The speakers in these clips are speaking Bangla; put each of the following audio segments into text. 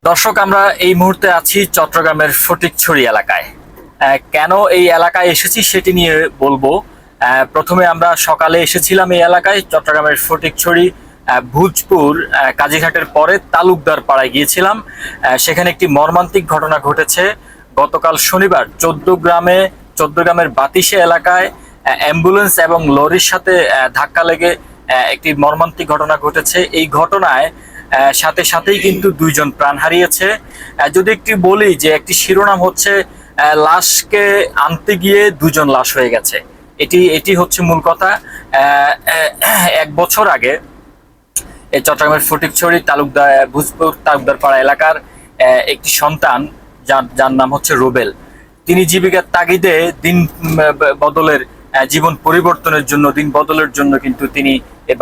দর্শক, আমরা এই মুহূর্তে আছি চট্টগ্রামের ফটিকছড়ি এলাকায়। কেন এই এলাকায় এসেছি সেটি নিয়ে বলবো। প্রথমে আমরা সকালে এসেছিলাম এই এলাকায়, চট্টগ্রামের ফটিকছড়ি ভুজপুর কাজীঘাটের পরে তালুকদার পাড়ায় গিয়েছিলাম। সেখানে একটি মর্মান্তিক ঘটনা ঘটেছে গতকাল শনিবার। চৌদ্দগ্রামের বাতিশে এলাকায় অ্যাম্বুলেন্স এবং লরির সাথে ধাক্কা লেগে একটি মর্মান্তিক ঘটনা ঘটেছে। এই ঘটনায় সাথে সাথেই কিন্তু দুইজন প্রাণ হারিয়েছে। যদি একটি বলি যে একটি শিরোনাম হচ্ছে লাশকে আনতে গিয়ে দুজন লাশ হয়ে গেছে, এটি হচ্ছে মূল কথা। এক বছর আগে এই চট্টগ্রামের ফটিকছড়ি ভুজপুর তালুকদার পাড়া এলাকার একটি সন্তান, যার নাম হচ্ছে রুবেল, তিনি জীবিকার তাগিদে জীবন পরিবর্তনের জন্য, দিন বদলের জন্য কিন্তু তিনি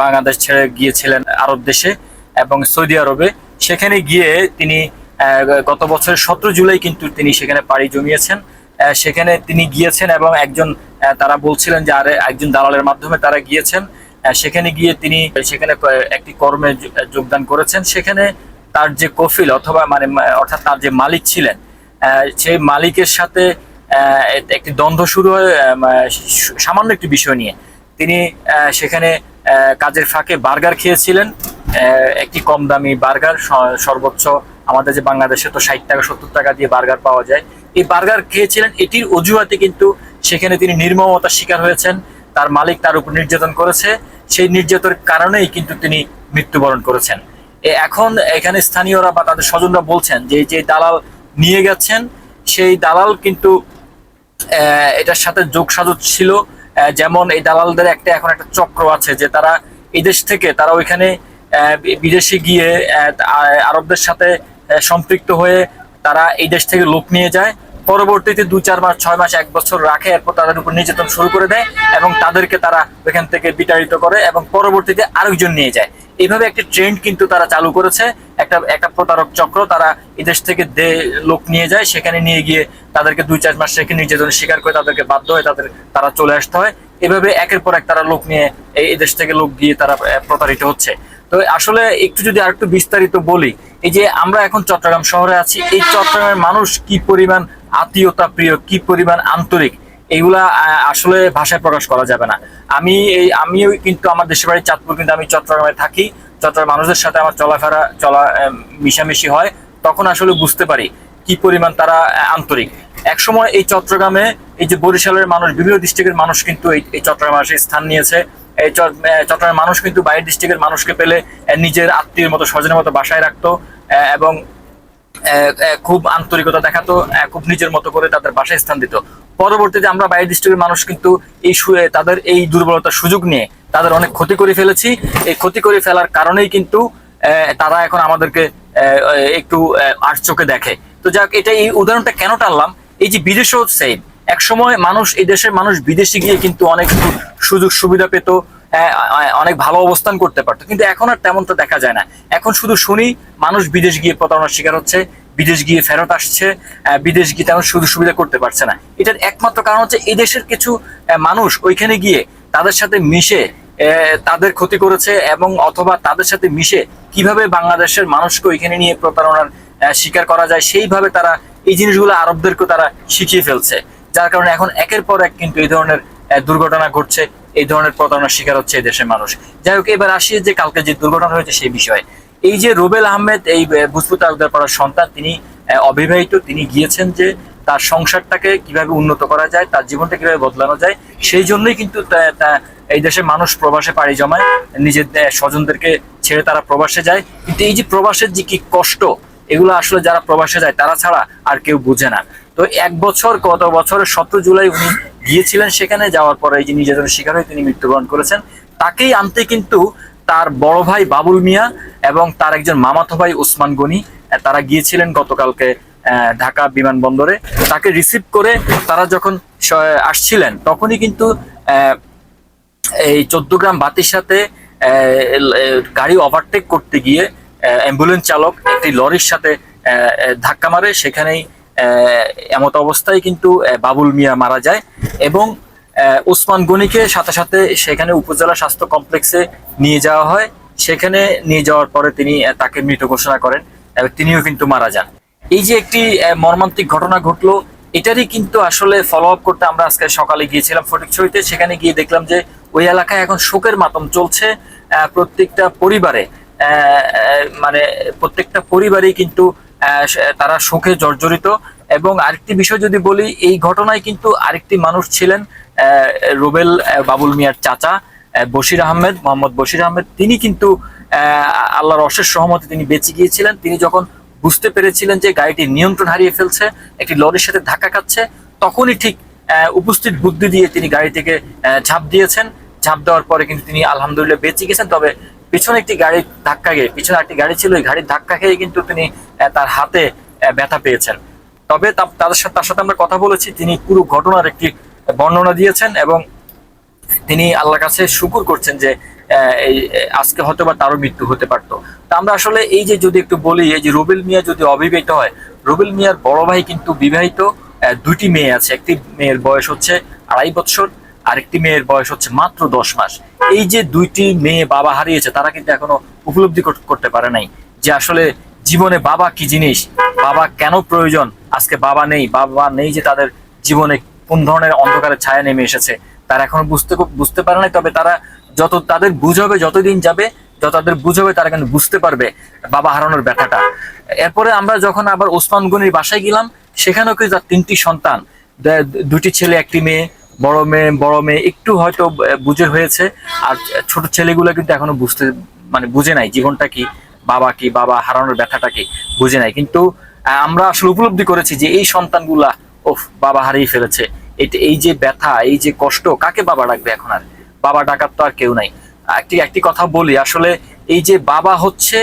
বাংলাদেশ ছেড়ে গিয়েছিলেন আরব দেশে এবং সৌদি আরবে। সেখানে গিয়ে তিনি গত বছরের 17 জুলাই কিন্তু তিনি সেখানে পাড়ি জমিয়েছেন। সেখানে তিনি গিয়েছেন এবং তারা বলছিলেন যে একজন দালালের মাধ্যমে তারা গিয়েছেন। সেখানে গিয়ে তিনি একটি কর্মে যোগদান করেছেন। সেখানে তার যে কফিল অর্থাৎ তার যে মালিক ছিলেন, সেই মালিকের সাথে একটি দ্বন্দ্ব শুরু হয় সামান্য একটি বিষয় নিয়ে। তিনি সেখানে কাজের ফাঁকে বার্গার খেয়েছিলেন, একটি কম দামি বার্গার। সর্বোচ্চ আমাদের যে বাংলাদেশে তো 60 টাকা 70 টাকা দিয়ে বার্গার পাওয়া যায়, এই বার্গার খেয়েছিলেন। এটির অজুহাতে কিন্তু সেখানে তিনি নির্মমতার শিকার হয়েছেন। তার মালিক তার উপর নির্যাতন করেছে, সেই নির্যাতনের কারণেই কিন্তু তিনি মৃত্যুবরণ করেছেন। এখন এখানে স্থানীয়রা বা তাদের স্বজনরা বলছেন যে দালাল নিয়ে গেছেন, সেই দালাল কিন্তু এটার সাথে যোগসাজশ ছিল। যেমন এই দালালদের এখন একটা চক্র আছে যে তারা এই দেশ থেকে তারা ওইখানে বিদেশে গিয়ে আরবদের সাথে সম্পৃক্ত হয়ে তারা এই দেশ থেকে লোক নিয়ে যায়। পরবর্তীতে 2-4 মাস, 6 মাস, 1 বছর রাখে, এরপর তাদের উপর নির্যাতন শুরু করে দেয় এবং তাদেরকে তারা ওইখান থেকে বিতাড়িত করে এবং পরবর্তীতে আরেকজন নিয়ে যায়। এইভাবে একটি ট্রেন্ড কিন্তু তারা চালু করেছে, একটা প্রতারক চক্র। তারা এদেশ থেকে লোক নিয়ে যায়, সেখানে নিয়ে গিয়ে তাদেরকে 2-4 মাস রেখে নির্যাতনের শিকার করে তাদেরকে বাধ্য হয়ে তারা চলে আসতে হয়। এভাবে একের পর এক তারা লোক নিয়ে এই দেশ থেকে লোক গিয়ে তারা প্রতারিত হচ্ছে। তো আসলে একটু যদি আরেকটু বিস্তারিত বলি, এই যে আমরা এখন চট্টগ্রাম শহরে আছি, এই চট্টগ্রামের মানুষ কি পরিমাণ আত্মীয়তা প্রিয়, কি পরিমাণ আন্তরিক, এগুলা আসলে ভাষায় প্রকাশ করা যাবে না। আমিও কিন্তু আমার দেশের বাড়ি চাঁদপুর, কিন্তু আমি চট্টগ্রামে থাকি। চট্টগ্রামের মানুষদের সাথে আমার মিশামিশি হয়, তখন আসলে বুঝতে পারি কি পরিমাণ তারা আন্তরিক। একসময় এই চট্টগ্রামে এই যে বরিশালের মানুষ, বিভিন্ন ডিস্ট্রিক্টের মানুষ কিন্তু এই চট্টগ্রামে এসে স্থান নিয়েছে। এই চট্টগ্রামের মানুষ কিন্তু বাইরের ডিস্ট্রিক্টের মানুষকে পেলে নিজের আত্মীয়ের মতো, স্বজনের মতো বাসায় রাখতো এবং খুব আন্তরিকতা দেখাতো, খুব নিজের মতো করে তাদের বাসায় স্থান দিত। পরবর্তীতে আমরা বাইরের ডিস্ট্রিক্টের মানুষ কিন্তু তাদের এই দুর্বলতার সুযোগ নিয়ে তাদের অনেক ক্ষতি করে ফেলেছি। এই ক্ষতি করে ফেলার কারণেই কিন্তু তারা এখন আমাদেরকে একটু আর চোখে দেখে। তো যাক, এই উদাহরণটা কেন টানলাম, এই যে বিদেশেও সেম, এক সময় এই দেশের মানুষ বিদেশে গিয়ে কিন্তু অনেক সুযোগ সুবিধা পেত, অনেক ভালো অবস্থান করতে পারতো, কিন্তু এখন আর তেমনটা দেখা যায় না। এখন শুধু শুনি মানুষ বিদেশ গিয়ে প্রতারণার শিকার হচ্ছে, বিদেশ গিয়ে ফেরত আসছে, বিদেশ গিয়ে তেমন সুযোগ সুবিধা করতে পারছে না। এটার একমাত্র কারণ হচ্ছে এই দেশের কিছু মানুষ ওইখানে গিয়ে তাদের সাথে মিশে তাদের ক্ষতি করেছে, এবং অথবা তাদের সাথে মিশে কিভাবে বাংলাদেশের মানুষকে ওইখানে নিয়ে প্রতারণার শিকার করা যায়, সেইভাবে তারা এই জিনিসগুলো আরবদেরকে তারা শিখিয়ে ফেলছে। যার কারণে এখন একের পর এক কিন্তু এই ধরনের দুর্ঘটনা ঘটছে, এই ধরনের প্রতারণার শিকার হচ্ছে এই দেশের মানুষ। যাই হোক, এবার আসি যে কালকে যে দুর্ঘটনা হয়েছে সেই বিষয়ে। এই যে রুবেল আহমেদ, এই ভুজপুর তালুকদার পাড়ার সন্তান, তিনি অবিবাহিত। তিনি গিয়েছেন যে তার সংসারটাকে কিভাবে উন্নত করা যায়, তার জীবনটা কিভাবে বদলানো যায়, সেই জন্যই কিন্তু এই দেশের মানুষ প্রবাসে পাড়ি জমায়, নিজের স্বজনদেরকে ছেড়ে তারা প্রবাসে যায়। কিন্তু এই যে প্রবাসের যে কি কষ্ট, এগুলো আসলে যারা প্রবাসে যায় তারা ছাড়া আর কেউ বুঝে না। তো গত বছরের 17 জুলাই উনি গিয়েছিলেন, সেখানে যাওয়ার পরে এই যে নির্যাতনের শিকার হয়ে তিনি মৃত্যুবরণ করেছেন। তাকেই আনতে কিন্তু তার বড় ভাই বাবুল মিয়া এবং তার একজন মামাতো ভাই ওসমান গনি, তারা গিয়েছিলেন গতকালকে ঢাকা বিমানবন্দরে। তাকে রিসিভ করে তারা যখন আসছিলেন, তখনই কিন্তু এই চৌদ্দগ্রাম বাতির সাথে গাড়ি ওভারটেক করতে গিয়ে অ্যাম্বুলেন্স চালক একটি লরির সাথে ধাক্কা মারে। সেখানেই এমত অবস্থায় কিন্তু বাবুল মিয়া মারা যায় এবং ওসমান গনিকে সাথে সাথে সেখানে উপজেলা স্বাস্থ্য কমপ্লেক্সে নিয়ে যাওয়া হয়। সেখানে নিয়ে যাওয়ার পরে তাকে মৃত ঘোষণা করেন। তিনিও কিন্তু মারা যান। এই যে একটি মর্মান্তিক ঘটনা ঘটলো, এটারই কিন্তু আসলে ফলো আপ করতে আমরা আজকে সকালে গিয়েছিলাম ফটিকছড়িতে। সেখানে গিয়ে দেখলাম যে ওই এলাকায় এখন শোকের মাতম চলছে। প্রত্যেকটা পরিবারে মানে প্রত্যেকটা পরিবারেই কিন্তু তারা শোকে জর্জরিত। এবং আরেকটি বিষয় যদি বলি, এই ঘটনায় কিন্তু আরেকটি মানুষ ছিলেন, রুবেল বাবুল মিয়ার চাচা বশির আহমেদ, মোহাম্মদ বশির আহমেদ। তিনি কিন্তু আল্লাহর অশেষ রহমতে তিনি বেঁচে গিয়েছিলেন। তিনি যখন বুঝতে পেরেছিলেন যে গাড়িটি নিয়ন্ত্রণ হারিয়ে ফেলছে, একটি লরির সাথে ধাক্কা খাচ্ছে, তখনই ঠিক উপস্থিত বুদ্ধি দিয়ে তিনি গাড়ি থেকে ঝাঁপ দিয়েছেন। ঝাঁপ দেওয়ার পরে কিন্তু তিনি আলহামদুলিল্লাহ বেঁচে গেছেন। তবে পিছনে একটি গাড়ির ধাক্কা খেয়ে, পিছনে একটি গাড়ি ছিল, ওই গাড়ির ধাক্কা খেয়ে কিন্তু তিনি তার হাতে ব্যথা পেয়েছেন। তবে তার সাথে আমরা কথা বলেছি, তিনি পুরো ঘটনার একটি বর্ণনা দিয়েছেন এবং তিনি আল্লাহর কাছে শুকর করছেন যে আজকে হয়তো বা তারও মৃত্যু হতে পারতো। তা আমরা আসলে এই যে যদি একটু বলি, এই যে রুবেল মিয়া যদি অবিবাহিত হয়, রুবেল মিয়ার বড় ভাই কিন্তু বিবাহিত, দুটি মেয়ে আছে। একটি মেয়ের বয়স হচ্ছে 2.5 বছর, আরেকটি মেয়ের বয়স হচ্ছে মাত্র 10 মাস। এই যে দুইটি মেয়ে বাবা হারিয়েছে, তারা কিন্তু এখনো উপলব্ধি করতে পারে নাই যে আসলে জীবনে বাবা কি জিনিস, বাবা কেন প্রয়োজন। আজকে বাবা নেই যে তাদের জীবনে কোন ধরনের অন্ধকারের ছায়া নেমে এসেছে, তারা এখনো বুঝতে পারে নাই। তবে তারা যত তাদের বুঝাবে, যতদিন যাবে যত তাদের বুঝাবে, তারা কিন্তু বুঝতে পারবে বাবা হারানোর ব্যথাটা। এরপরে আমরা যখন আবার ওসমান গনির বাসায় গেলাম, সেখানেও কিন্তু তার 3টি সন্তান, দুটি ছেলে একটি মেয়ে। বড় মেয়ে একটু হয়তো বুঝে হয়েছে, আর ছোট ছেলেগুলো কিন্তু এখনো বুঝে নাই জীবনটা কি, বাবা হারানোর ব্যথাটা কি বুঝে নাই। কিন্তু আমরা আসলে উপলব্ধি করেছি যে এই সন্তানগুলা বাবা হারিয়ে ফেলেছে। এই যে ব্যথা, এই যে কষ্ট, কাকে বাবা ডাকবে এখন? আর বাবা ডাকার তো আর কেউ নাই। একটি কথা বলি, আসলে এই যে বাবা হচ্ছে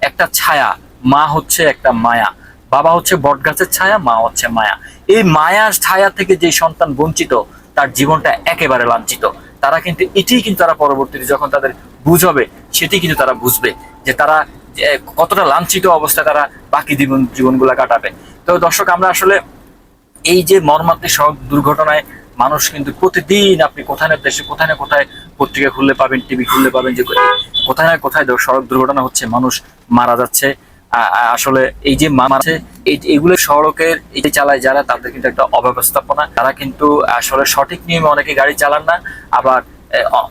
একটা ছায়া, মা হচ্ছে একটা মায়া। বাবা হচ্ছে বটগাছের ছায়া, মা হচ্ছে মায়া। এই মায়ার ছায়া থেকে যে সন্তান বঞ্চিত, তার জীবনটা একেবারে লাঞ্ছিত। তারা কিন্তু তারা পরবর্তীতে যখন তাদের বুঝ হবে, সেটি কিন্তু তারা বুঝবে যে তারা কতটা লাঞ্ছিত অবস্থায় তারা বাকি জীবনগুলা কাটাবে। তো দর্শক, আমরা আসলে এই যে মর্মান্তিক সড়ক দুর্ঘটনায় মানুষ কিন্তু প্রতিদিন, আপনি কোথায় না দেশে, কোথায় না কোথায় পত্রিকা খুললে পাবেন, টিভি খুললে পাবেন যে কোথায় না কোথায় সড়ক দুর্ঘটনা হচ্ছে, মানুষ মারা যাচ্ছে। আসলে এই যে এইগুলো সড়কের এই যে চালায় যারা, তাদের কিন্তু একটা অব্যবস্থাপনা। তারা কিন্তু আসলে সঠিক নিয়মে অনেকে গাড়ি চালান না। আবার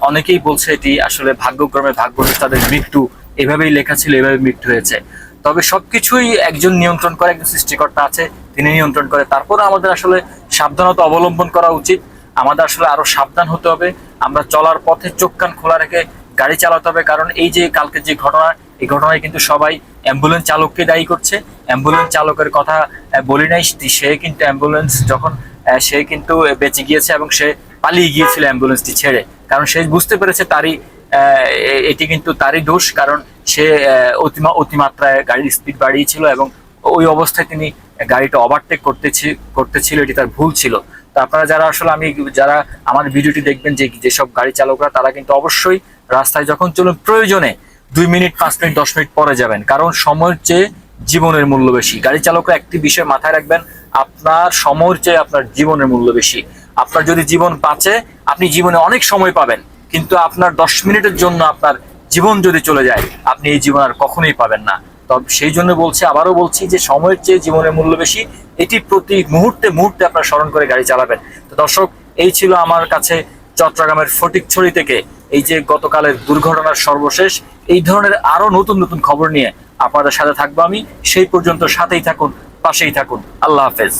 অনেকেই বলছে এটি আসলে ভাগ্যক্রমে ভাগ্যদোষ, তাদের মৃত্যু এভাবেই লেখা ছিল, এভাবে মৃত্যু হয়েছে। তবে সবকিছুই একজন নিয়ন্ত্রণ করে, একজন সৃষ্টিকর্তা আছে, তিনি নিয়ন্ত্রণ করে। তারপরে আমাদের আসলে সাবধানতা অবলম্বন করা উচিত। আমাদের আসলে আরো সাবধান হতে হবে। আমরা চলার পথে চোখ কান খোলা রেখে গাড়ি চালাতে হবে। কারণ এই যে কালকে যে ঘটনা, এই ঘটনায় কিন্তু সবাই অ্যাম্বুলেন্স চালককে দায়ী করছে। অ্যাম্বুলেন্স চালকের কথা বলি নাই, সে কিন্তু অ্যাম্বুলেন্স যখন সে কিন্তু বেঁচে গিয়েছে এবং সে পালিয়ে গিয়েছিল অ্যাম্বুলেন্সটি ছেড়ে। কারণ সে বুঝতে পেরেছে এটি কিন্তু তারই দোষ, কারণ সে অতিমাত্রায় গাড়ির স্পিড বাড়িয়েছিল এবং ওই অবস্থায় তিনি গাড়িটা ওভারটেক করতেছিল, এটি তার ভুল ছিল। তো আপনারা যারা আমার ভিডিওটি দেখবেন, যেসব গাড়ি চালকরা, তারা কিন্তু অবশ্যই রাস্তায় যখন চলুন, প্রয়োজনে 2 মিনিট, 5 মিনিট, 10 মিনিট পরে যাবেন। কারণ সময়ের চেয়ে জীবনের মূল্য বেশি। গাড়ি চালকরা একটি বিষয় মাথায় রাখবেন, আপনার সময়ের চেয়ে আপনার জীবনের মূল্য বেশি। আপনার যদি জীবন বাঁচে, আপনি জীবনে অনেক সময় পাবেন, কিন্তু আপনার 10 মিনিটের জন্য আপনার জীবন যদি চলে যায়, আপনি এই জীবন আর কখনোই পাবেন না। তবে সেই জন্য আবারও বলছি যে সময়ের চেয়ে জীবনের মূল্য বেশি। এটি প্রতি মুহূর্তে আপনার স্মরণ করে গাড়ি চালাবেন। তো দর্শক, এই ছিল আমার কাছে চট্টগ্রামের ফটিকছড়ি থেকে এই যে গতকালের দুর্ঘটনার সর্বশেষ। এই ধরনের আরো নতুন খবর নিয়ে আপনাদের সাথে থাকবো আমি। সেই পর্যন্ত সাথেই থাকুন, পাশেই থাকুন। আল্লাহ হাফেজ।